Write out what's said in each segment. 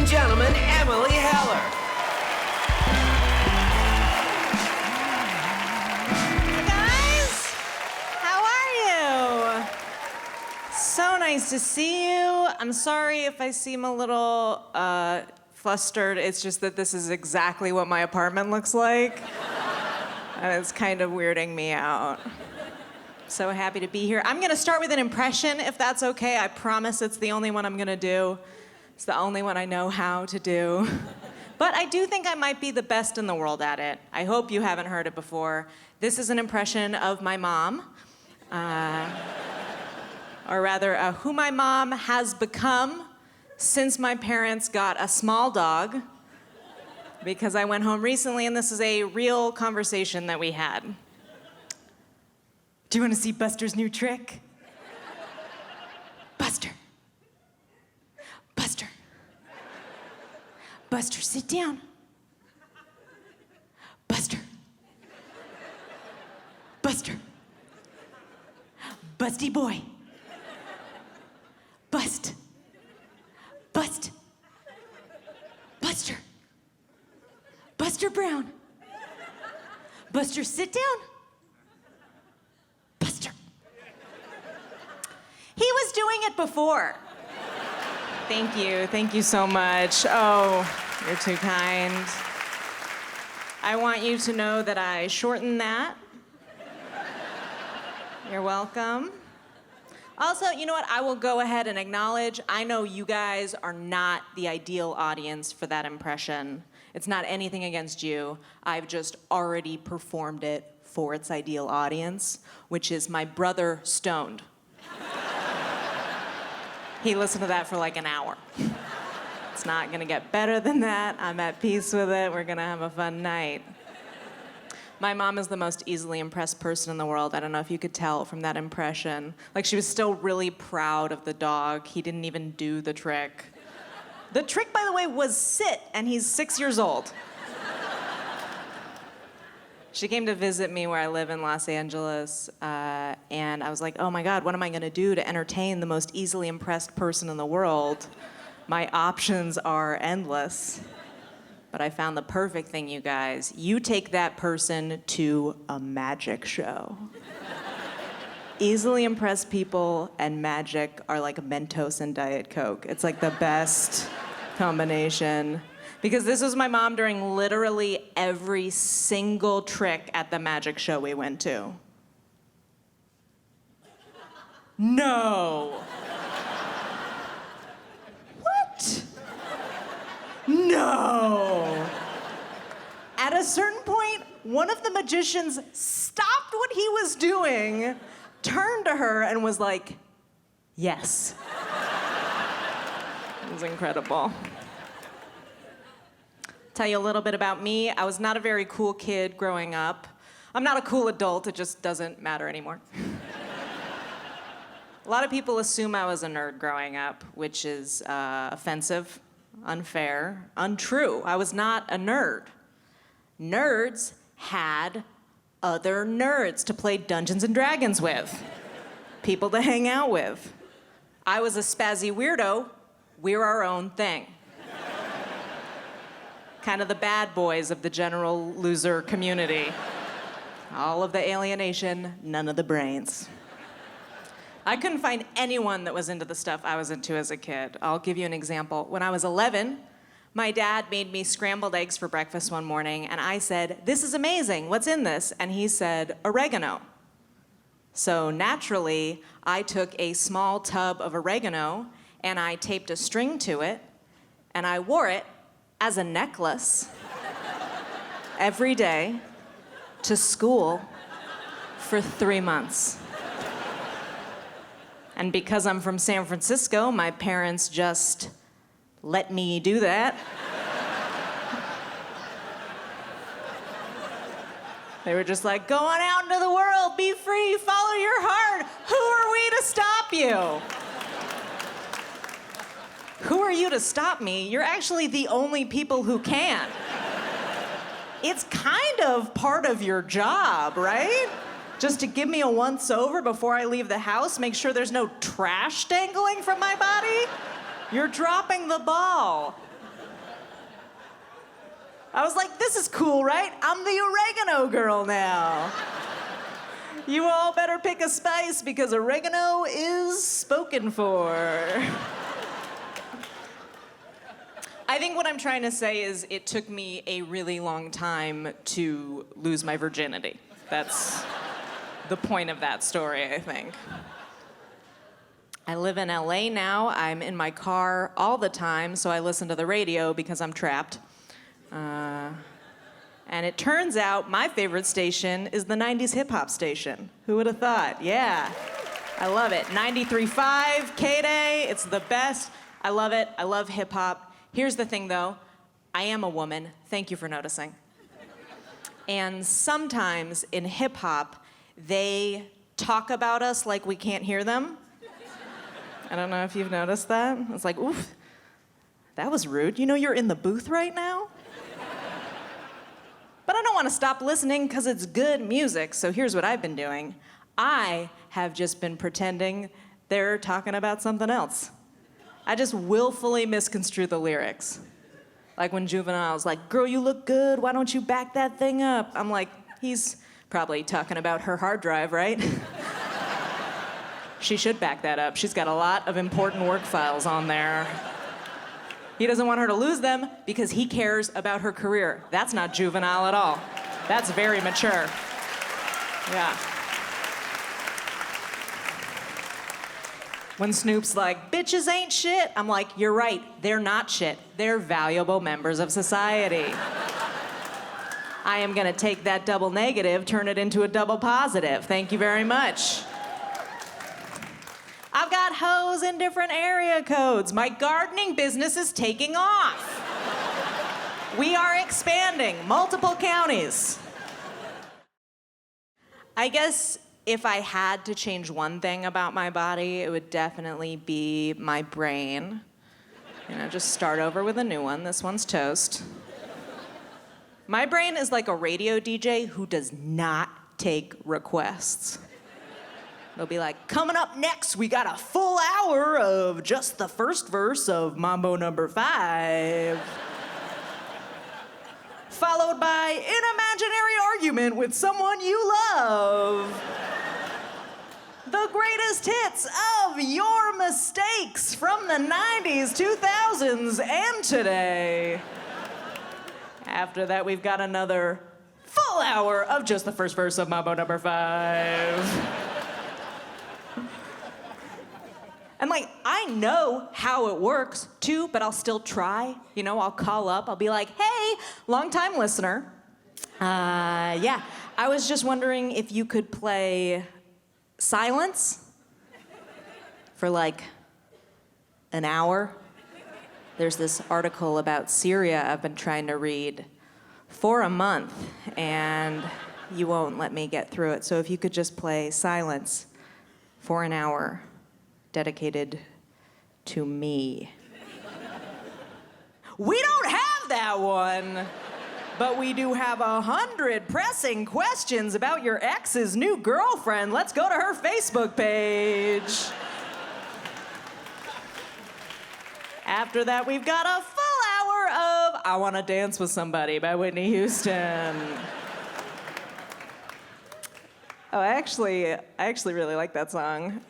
and gentlemen, Emily Heller. Guys, how are you? So nice to see you. I'm sorry if I seem a little flustered. It's just that this is exactly what my apartment looks like. And it's kind of weirding me out. So happy to be here. I'm gonna start with an impression, if that's okay. I promise it's the only one I'm gonna do. It's the only one I know how to do. But I do think I might be the best in the world at it. I hope you haven't heard it before. This is an impression of my mom. Or rather, who my mom has become since my parents got a small dog. Because I went home recently and this is a real conversation that we had. Do you want to see Buster's new trick? Buster. Buster. Buster, sit down. Buster. Buster. Busty boy. Bust. Bust. Buster. Buster Brown. Buster, sit down. Buster. He was doing it before. Thank you so much. Oh, you're too kind. I want you to know that I shortened that. You're welcome. Also, you know what? I will go ahead and acknowledge, I know you guys are not the ideal audience for that impression. It's not anything against you. I've just already performed it for its ideal audience, which is my brother stoned. He listened to that for like an hour. It's not gonna get better than that. I'm at peace with it. We're gonna have a fun night. My mom is the most easily impressed person in the world. I don't know if you could tell from that impression. Like, she was still really proud of the dog. He didn't even do the trick. The trick, by the way, was sit, and he's 6 years old. She came to visit me where I live in Los Angeles, and I was like, oh my God, what am I gonna do to entertain the most easily impressed person in the world? My options are endless. But I found the perfect thing, you guys. You take that person to a magic show. Easily impressed people and magic are like Mentos and Diet Coke. It's like the best combination. Because this was my mom during literally every single trick at the magic show we went to. No. What? No. At a certain point, one of the magicians stopped what he was doing, turned to her, and was like, yes. It was incredible. Tell you a little bit about me. I was not a very cool kid growing up. I'm not a cool adult, it just doesn't matter anymore. A lot of people assume I was a nerd growing up, which is offensive, unfair, untrue. I was not a nerd. Nerds had other nerds to play Dungeons and Dragons with, people to hang out with. I was a spazzy weirdo. We're our own thing. Kind of the bad boys of the general loser community. All of the alienation, none of the brains. I couldn't find anyone that was into the stuff I was into as a kid. I'll give you an example. When I was 11, my dad made me scrambled eggs for breakfast one morning, and I said, "This is amazing, what's in this?" And he said, "Oregano." So naturally, I took a small tub of oregano, and I taped a string to it, and I wore it as a necklace every day to school for 3 months. And because I'm from San Francisco, my parents just let me do that. They were just like, go on out into the world, be free, follow your heart. Who are we to stop you? Who are you to stop me? You're actually the only people who can. It's kind of part of your job, right? Just to give me a once-over before I leave the house, make sure there's no trash dangling from my body? You're dropping the ball. I was like, this is cool, right? I'm the oregano girl now. You all better pick a spice because oregano is spoken for. I think what I'm trying to say is it took me a really long time to lose my virginity. That's the point of that story, I think. I live in LA now. I'm in my car all the time, so I listen to the radio because I'm trapped. And it turns out my favorite station is the 90s hip-hop station. Who would have thought? Yeah, I love it. 93.5, K-Day, it's the best. I love it, I love hip-hop. Here's the thing though, I am a woman. Thank you for noticing. And sometimes in hip-hop, they talk about us like we can't hear them. I don't know if you've noticed that. It's like, oof, that was rude. You know you're in the booth right now? But I don't want to stop listening because it's good music, so here's what I've been doing. I have just been pretending they're talking about something else. I just willfully misconstrue the lyrics. Like when Juvenile's like, girl, you look good, why don't you back that thing up? I'm like, he's probably talking about her hard drive, right? She should back that up. She's got a lot of important work files on there. He doesn't want her to lose them because he cares about her career. That's not juvenile at all. That's very mature. Yeah. When Snoop's like, bitches ain't shit, I'm like, you're right, they're not shit. They're valuable members of society. I am gonna take that double negative, turn it into a double positive. Thank you very much. I've got hoes in different area codes. My gardening business is taking off. We are expanding, multiple counties. I guess if I had to change one thing about my body, it would definitely be my brain. You know, just start over with a new one. This one's toast. My brain is like a radio DJ who does not take requests. They'll be like, coming up next, we got a full hour of just the first verse of Mambo number 5. Followed by an imaginary argument with someone you love. The greatest hits of your mistakes from the 90s, 2000s, and today. After that, we've got another full hour of just the first verse of Mambo number 5. And like, I know how it works too, but I'll still try. You know, I'll call up, I'll be like, hey, long-time listener. Yeah, I was just wondering if you could play Silence for like an hour. There's this article about Syria I've been trying to read for a month, and you won't let me get through it. So if you could just play Silence for an hour. Dedicated to me. We don't have that one, but we do have 100 pressing questions about your ex's new girlfriend. Let's go to her Facebook page. After that, we've got a full hour of I Wanna Dance with Somebody by Whitney Houston. Oh, I actually really like that song.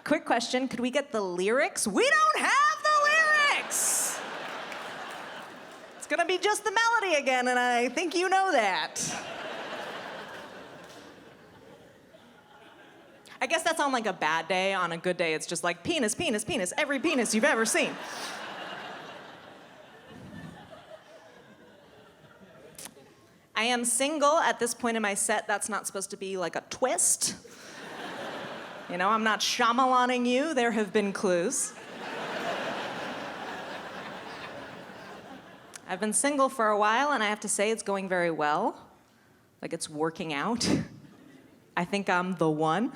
Quick question, could we get the lyrics? We don't have the lyrics! It's gonna be just the melody again, and I think you know that. I guess that's on like a bad day. On a good day, it's just like penis, penis, penis, every penis you've ever seen. I am single at this point in my set. That's not supposed to be like a twist. You know, I'm not Shyamalan-ing you. There have been clues. I've been single for a while, and I have to say it's going very well. Like, it's working out. I think I'm the one.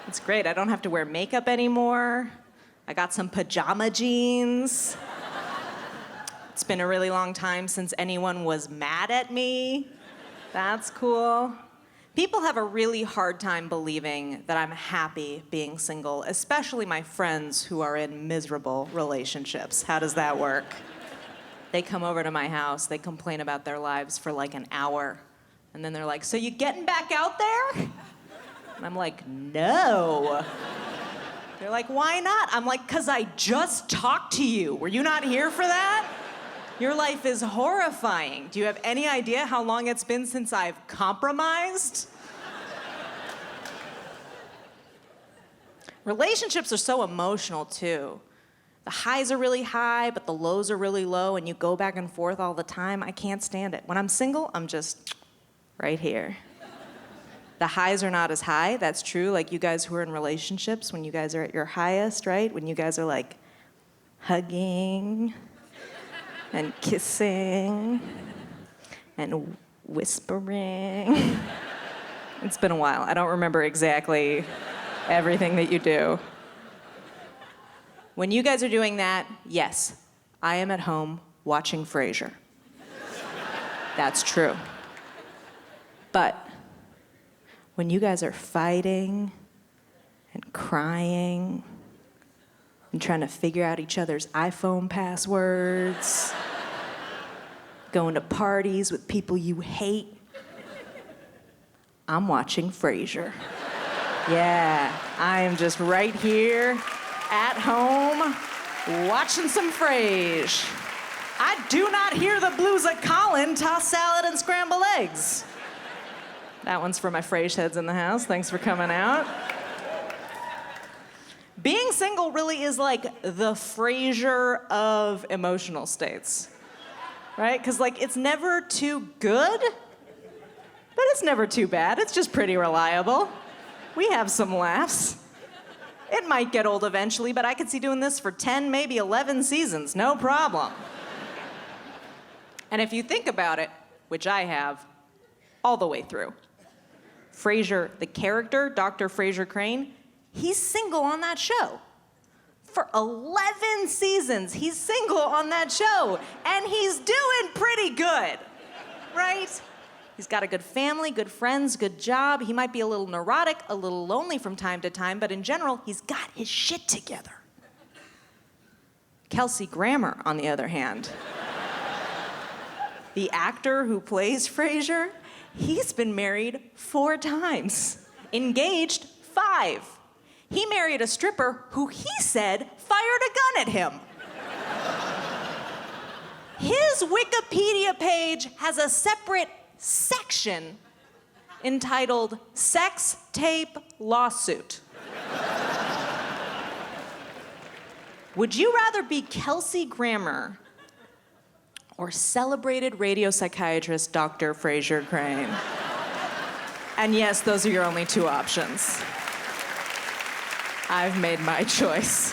It's great. I don't have to wear makeup anymore. I got some pajama jeans. It's been a really long time since anyone was mad at me. That's cool. People have a really hard time believing that I'm happy being single, especially my friends who are in miserable relationships. How does that work? They come over to my house, they complain about their lives for like an hour. And then they're like, so you getting back out there? And I'm like, no. They're like, why not? I'm like, 'cause I just talked to you. Were you not here for that? Your life is horrifying. Do you have any idea how long it's been since I've compromised? Relationships are so emotional too. The highs are really high, but the lows are really low, and you go back and forth all the time. I can't stand it. When I'm single, I'm just right here. The highs are not as high, that's true. Like you guys who are in relationships, when you guys are at your highest, right? When you guys are like hugging and kissing and whispering. It's been a while. I don't remember exactly everything that you do. When you guys are doing that, yes, I am at home watching Frasier. That's true. But when you guys are fighting and crying and trying to figure out each other's iPhone passwords, going to parties with people you hate, I'm watching Frasier. Yeah, I am just right here at home watching some Frasier. I do not hear the blues of Colin toss salad and scrambled eggs. That one's for my Frasier heads in the house. Thanks for coming out. Being single really is like the Frasier of emotional states, right? Because like it's never too good, but it's never too bad. It's just pretty reliable. We have some laughs. It might get old eventually, but I could see doing this for 10, maybe 11 seasons, no problem. And if you think about it, which I have, all the way through, Frasier, the character, Dr. Frasier Crane, he's single on that show. For 11 seasons, he's single on that show, and he's doing pretty good, right? He's got a good family, good friends, good job. He might be a little neurotic, a little lonely from time to time, but in general, he's got his shit together. Kelsey Grammer, on the other hand, the actor who plays Frasier, he's been married 4 times, engaged 5. He married a stripper who he said fired a gun at him. His Wikipedia page has a separate section entitled Sex Tape Lawsuit. Would you rather be Kelsey Grammer or celebrated radio psychiatrist Dr. Frasier Crane? And yes, those are your only 2 options. I've made my choice.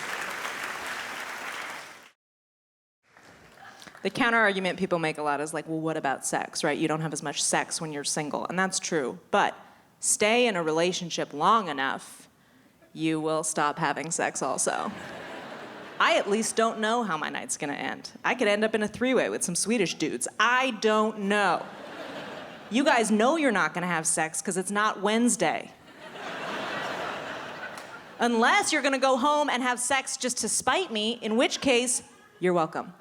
The counter-argument people make a lot is like, well, what about sex, right? You don't have as much sex when you're single, and that's true. But stay in a relationship long enough, you will stop having sex also. I at least don't know how my night's gonna end. I could end up in a 3-way with some Swedish dudes. I don't know. You guys know you're not gonna have sex because it's not Wednesday. Unless you're gonna go home and have sex just to spite me, in which case, you're welcome.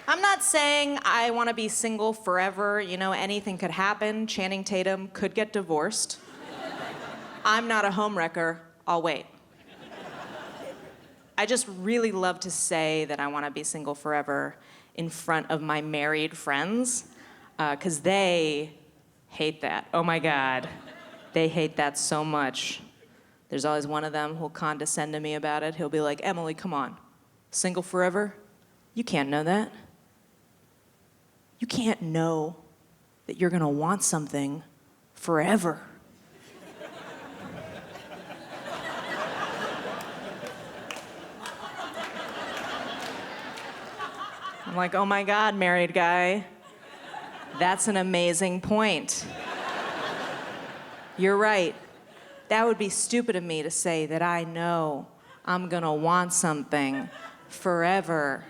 I'm not saying I want to be single forever. You know, anything could happen. Channing Tatum could get divorced. I'm not a homewrecker. I'll wait. I just really love to say that I want to be single forever in front of my married friends, because they hate that. Oh my God. They hate that so much. There's always one of them who'll condescend to me about it. He'll be like, Emily, come on. Single forever? You can't know that. You can't know that you're gonna want something forever. I'm like, oh my God, married guy. That's an amazing point. You're right. That would be stupid of me to say that I know I'm gonna want something forever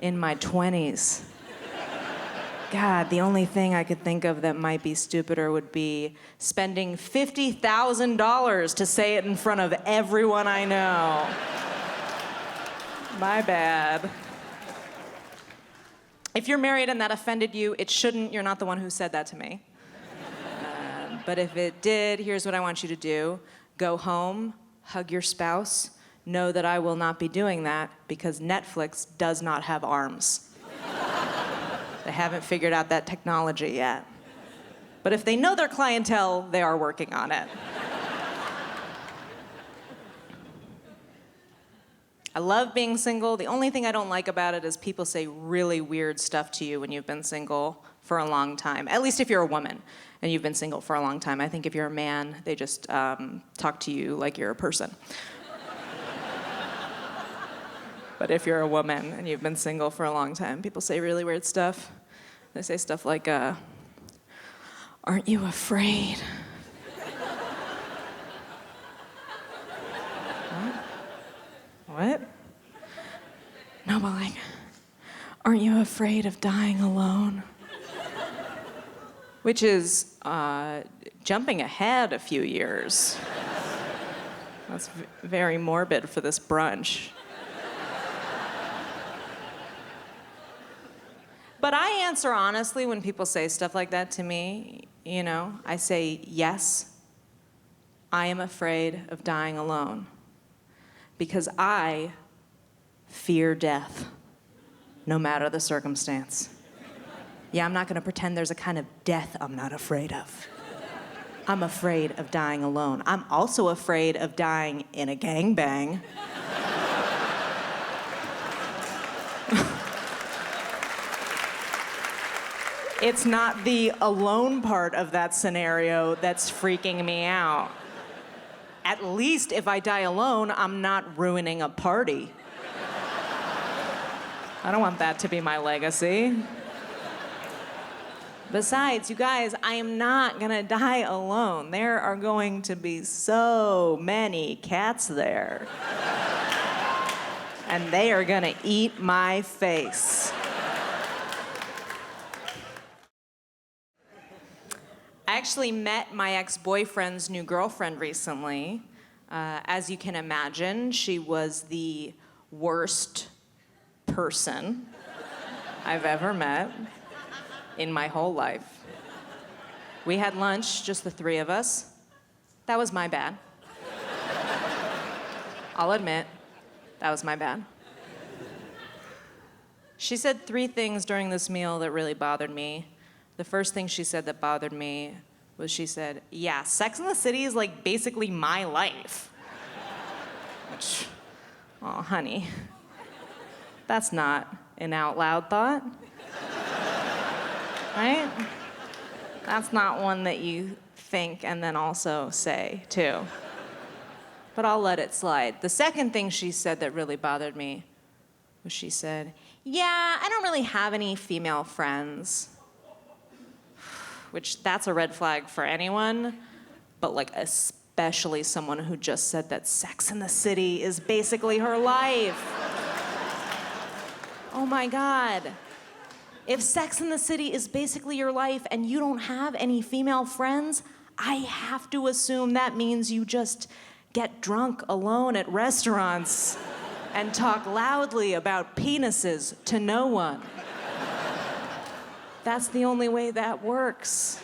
in my 20s. God, the only thing I could think of that might be stupider would be spending $50,000 to say it in front of everyone I know. My bad. If you're married and that offended you, it shouldn't. You're not the one who said that to me. But if it did, here's what I want you to do. Go home, hug your spouse. Know that I will not be doing that because Netflix does not have arms. They haven't figured out that technology yet. But if they know their clientele, they are working on it. I love being single. The only thing I don't like about it is people say really weird stuff to you when you've been single for a long time. At least if you're a woman and you've been single for a long time. I think if you're a man, they just talk to you like you're a person. But if you're a woman and you've been single for a long time, people say really weird stuff. They say stuff like, aren't you afraid? What? No, but like, aren't you afraid of dying alone? Which is jumping ahead a few years. That's very morbid for this brunch. But I answer honestly when people say stuff like that to me. You know, I say, yes, I am afraid of dying alone. Because I fear death, no matter the circumstance. Yeah, I'm not gonna pretend there's a kind of death I'm not afraid of. I'm afraid of dying alone. I'm also afraid of dying in a gangbang. It's not the alone part of that scenario that's freaking me out. At least if I die alone, I'm not ruining a party. I don't want that to be my legacy. Besides, you guys, I am not gonna die alone. There are going to be so many cats there. And they are gonna eat my face. I actually met my ex-boyfriend's new girlfriend recently. As you can imagine, she was the worst person I've ever met in my whole life. We had lunch, just the three of us. That was my bad. I'll admit, that was my bad. She said 3 things during this meal that really bothered me. The first thing she said that bothered me was she said, yeah, Sex and the City is like basically my life. Which, oh, honey, that's not an out loud thought, right? That's not one that you think and then also say, too. But I'll let it slide. The second thing she said that really bothered me was she said, yeah, I don't really have any female friends. Which that's a red flag for anyone, but like especially someone who just said that Sex and the City is basically her life. Oh my God. If Sex and the City is basically your life and you don't have any female friends, I have to assume that means you just get drunk alone at restaurants and talk loudly about penises to no one. That's the only way that works.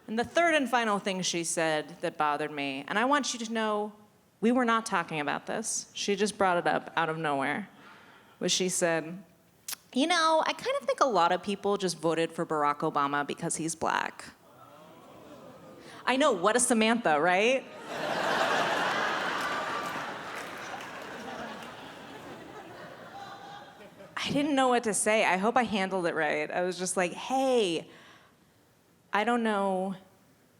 And the third and final thing she said that bothered me, and I want you to know, we were not talking about this. She just brought it up out of nowhere, was she said, you know, I kind of think a lot of people just voted for Barack Obama because he's black. I know, what a Samantha, right? I didn't know what to say. I hope I handled it right. I was just like, hey, I don't know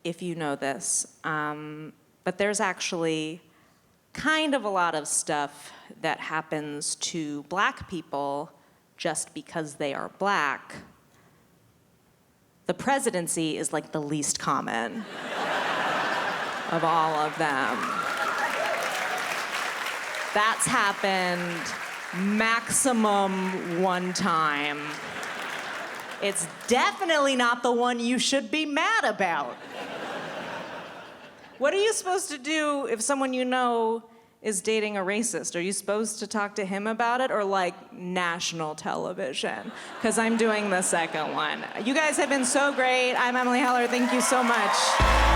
if you know this, but there's actually kind of a lot of stuff that happens to black people just because they are black. The presidency is like the least common of all of them. That's happened maximum one time. It's definitely not the one you should be mad about. What are you supposed to do if someone you know is dating a racist? Are you supposed to talk to him about it, or like national television? Because I'm doing the second one. You guys have been so great. I'm Emily Heller. Thank you so much.